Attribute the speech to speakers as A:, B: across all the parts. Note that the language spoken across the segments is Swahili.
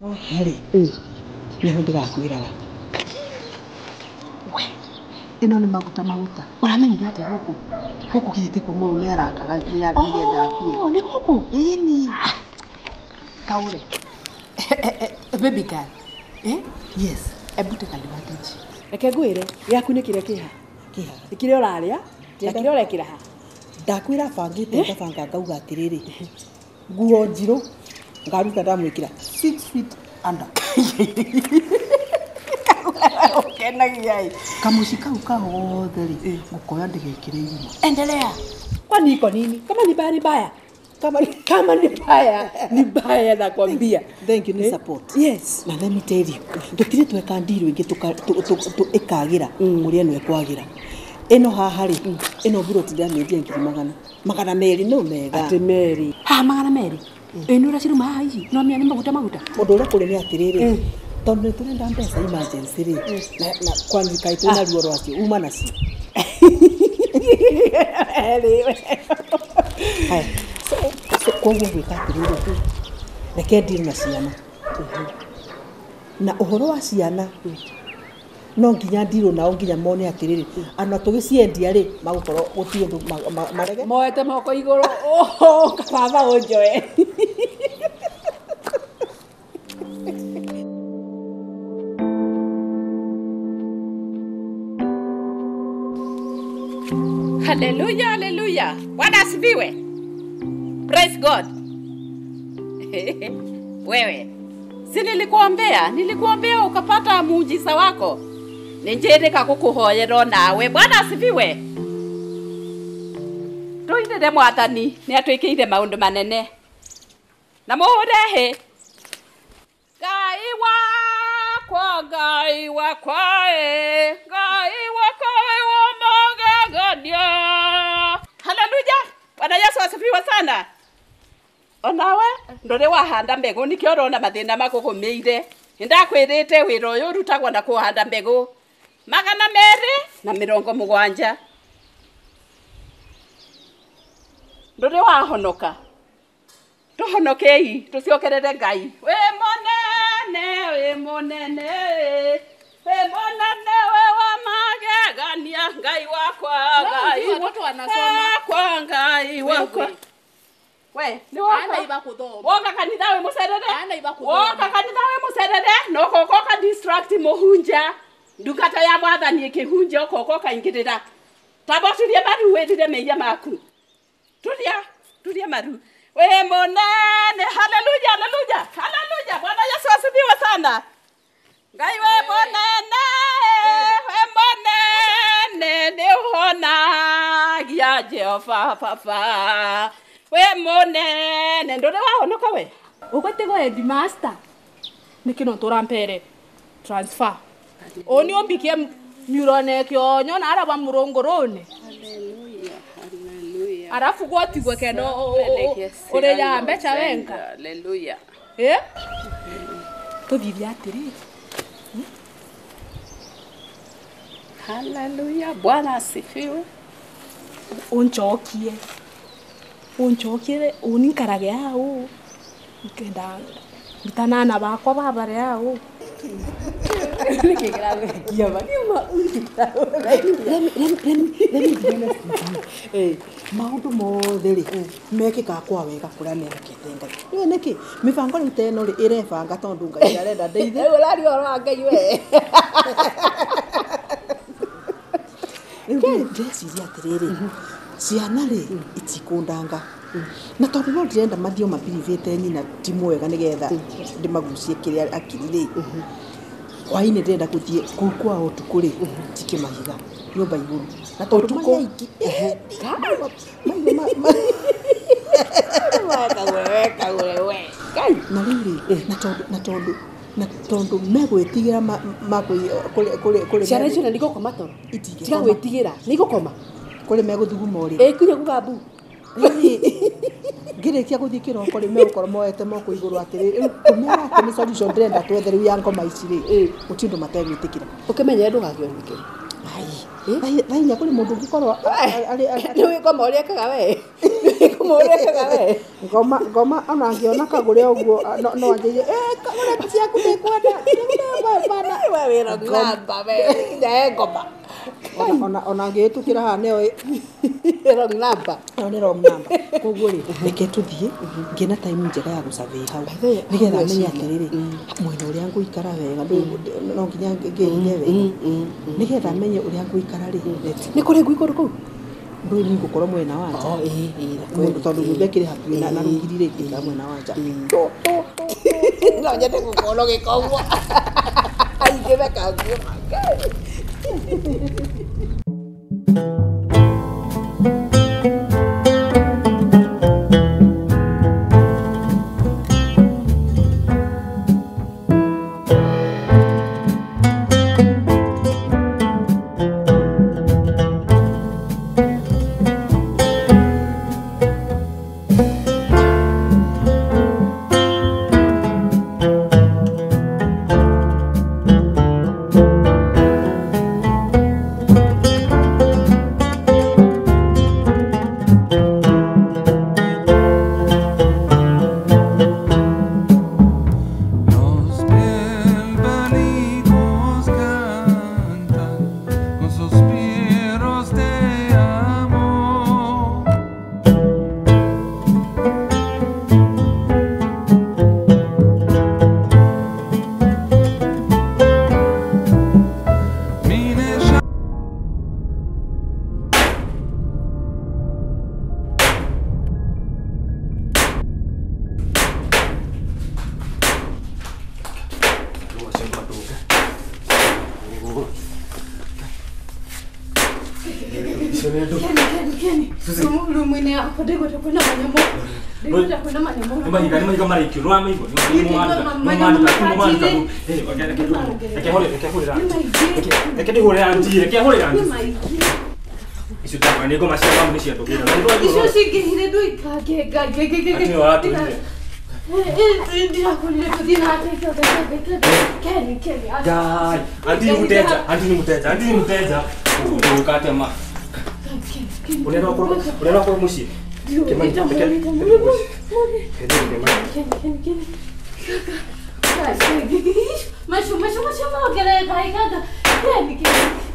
A: Oh, Harry. Niho ndigakwiraga. We. Ino ni maguta. Uramenya ati huku kiti kwa mume yarakaga ya ngenda kuye. Oh, ni huku. Ini. Kagure. Baby girl. Yes. Ebute kalibatiji. Reke ngwire yaku ni kire kiha. Ikire uraria? Na kire urekira ha. Ndakwira bangite ndabanga ngauga atiriri. Nguo Njiru ngaruta ndamwikira 6 feet under. Ukenagia kamushika ukahothe ri mukoya ndigekire irima. Endelea. Kwani iko nini? Kama ni baya. Kama ni baya nakwambia. Thank you ni support. Yes. Na let me tell you. Ndukire tweka Njiru ingi ikagira muri eno ekwagira. Eno haha ri eno biro tidamendie ngiri magana meri no mega. Ati meri. Ha magana meri. Eno ra ciruma haha ici no mia ni maguta. Undu ura kuri ni atiriri. Tondu turenda mbeca emergency ri na kwani kaituna na ruo rwacio uma nacio. Hai. So kwa gwika atiriri. Reke Njiru na ciana. Na uhoro wa ciana no nginya Njiru nao nginya mone atiriri ana tugiciendia ri magukorwo gutie ndu marege moete moko iguru baba unjoe.
B: Hallelujah. Bwana asifiwe. Praise God. Wewe, si nilikuombea ukapata muujiza wako. Ninjendeka kukuhoyera nawe. Bwana asifiwe. Toinde mwathani ni atwikire maundu manene. Na muhurehe. Ngai wakwa magagadia. Hallelujah. Bwana Yesu asifiwe sana. Onawe ndore wahanda mbegu nikio rona mathina makugumeire. Ndakwirite wiro uyu rutagwa na kuhanda mbegu 270. Ndore wahonoka. Tuhonokei tuciokerere Ngai. We monene we wa magegania Ngai wakwa Ngai watu wanasoma kwa Ngai wakwa. We ni ana iba kuthoma. Woka kanitha we mucerere. Ana iba kuthoma. Woka kanitha we mucerere no kokoka distract muhunja. Ndukata ya mwathani ikihunja kokoka ingirira. Taboturie maru wedire meia maku. Turia maru. We monene. Hallelujah. Bwana Yesu asifiwe sana. Ngai we monene. Ni uhona gia Jehova papa. We monene ndore wahonoka we.
C: Ukwetego headmaster. Nikino torampere transfer. Oni ombikie murone kyonyo na araba murongorone.
B: Hallelujah.
C: Arafu gwotigwe kendo ore ya mbecha wenka.
B: Hallelujah.
C: Tobibia atiri.
B: Hallelujah. Bwana asifiwe.
C: Unchokie uninkarage hao. Ukenda bitanana bakwa babare hao.
A: Maundu mothe ri mekika kwa wega kuria merekete Ngai. Ni niki mibango ri teno ri irebanga tondu Ngai arenda ndeithe.
B: Urari oro Ngai we.
A: Ndeciria atiriri ciana ri itikundanga na tondu no ndirenda mathio mabirivite nyina ti mwega nigetha ndimagucie kiria akirire waine ndenda kuthie kwa utuku ri tikimahiga nyumba iguru na tondu maiki Kagure we Ngai na riri na tondu na tondu megwitigira kuri
B: ciana icio na niko koma toro tiga gwitigira niko koma
A: kuri meguthuguma uri
B: kunya kugabu
A: ngirikia guthii kiroko ri megukoro moete moko iguru atiri kumera ni solution ndenda twethere ya ngoma ici ri utindo mategwitikira
B: ukimenya ndugakionike
A: ai kuri mundu ngikorwo
B: ni wikoma uria kaga we wikoma uria kaga we
A: ngoma ona ngiona kagure uguo no anjeje kagure ciaku ni kwenda bana
B: we wira ngamba we nda ngoma
A: ona ngitukira ha neo
B: wrong number
A: ni wrong number koguo ri reke tuthie ngina time njega ya gucavi hau nigetha menye atiriri mwena uria nguikara wega no nginya ngirire wega nigetha menye uria nguikara ri
B: ni kuri nguikoro ku
A: ndui ni ngukorwo mwena wanja mundu tondu nyumba kiri hakuhi na rugiri ri kiri mwena wanja
B: no nyende gukorwo gikogwo aigire kangu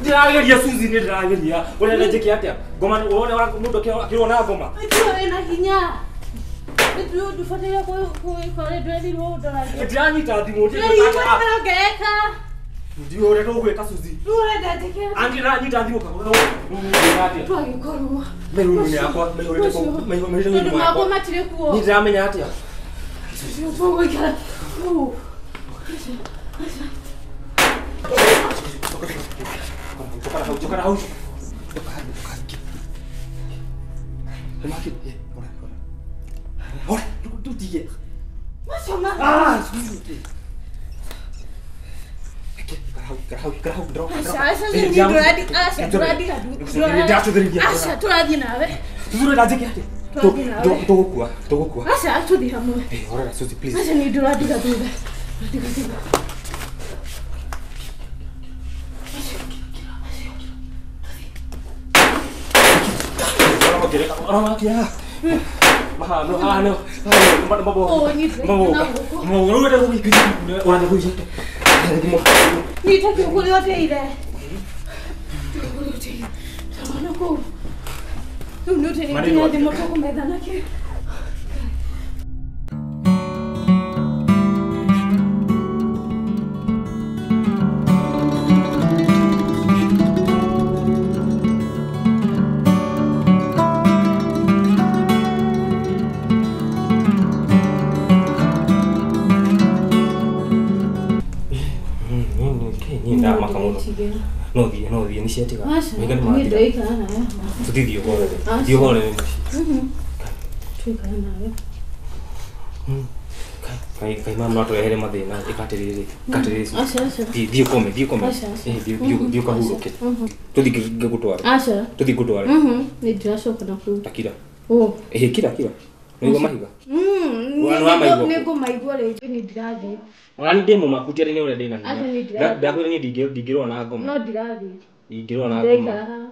D: Ndirageria Suzi ni ndirageria urenda njike atia ngoma uone wa mundu akiona ngoma
C: ina hinya ndu fatira kore dwethi ro ndora
D: ndanyita thimu
C: ndika
D: ndio urenda gwika Suzi
C: urenda njike
D: andi ndanyita thimu kagoa atia
C: twagikorwo
D: meru ni yakwa meurite ko meurite ni
C: ndu mako matire kuo
D: ni ndiramenya atia
C: twago ikara
D: Chokara hau. Ora, tu diye.
C: Masama.
D: Ah, Kerahau, drop.
C: Asa ni doradi, asa doradi hadu. Asa doradi nawe.
D: Tuzuri daje kiate. Togokua.
C: Asa atudi hamwe.
D: Ora, Suzi please.
C: Asa ni doradi hadu.
D: Orang kia. Mahal.
C: Oh, ni
D: mau ada kopi kerja. Orang ada kopi.
C: Ni tak boleh ada ide. Boleh ada. Sama aku. Nu tadi dia motor ko medan ke. No di ni siete ka. Megan ma. Ni doi kana.
D: Tu di dio hore. Dio hore.
C: Tu kana.
D: Kai Kai mama no twehere mathina ikatiriri Dio come dio kahuruke tuthi ngigutwara tuthi ngutwara
C: ni ndiracoka na ku
D: takira kira nigo mahiga wana maigua
C: nigo maigua rĩngĩ ni ndirathi
D: Orani demo makutia ni ore ndina ndakwira ni ndigirwo na ngoma
C: no ndirathi
D: ingirwo na ngoma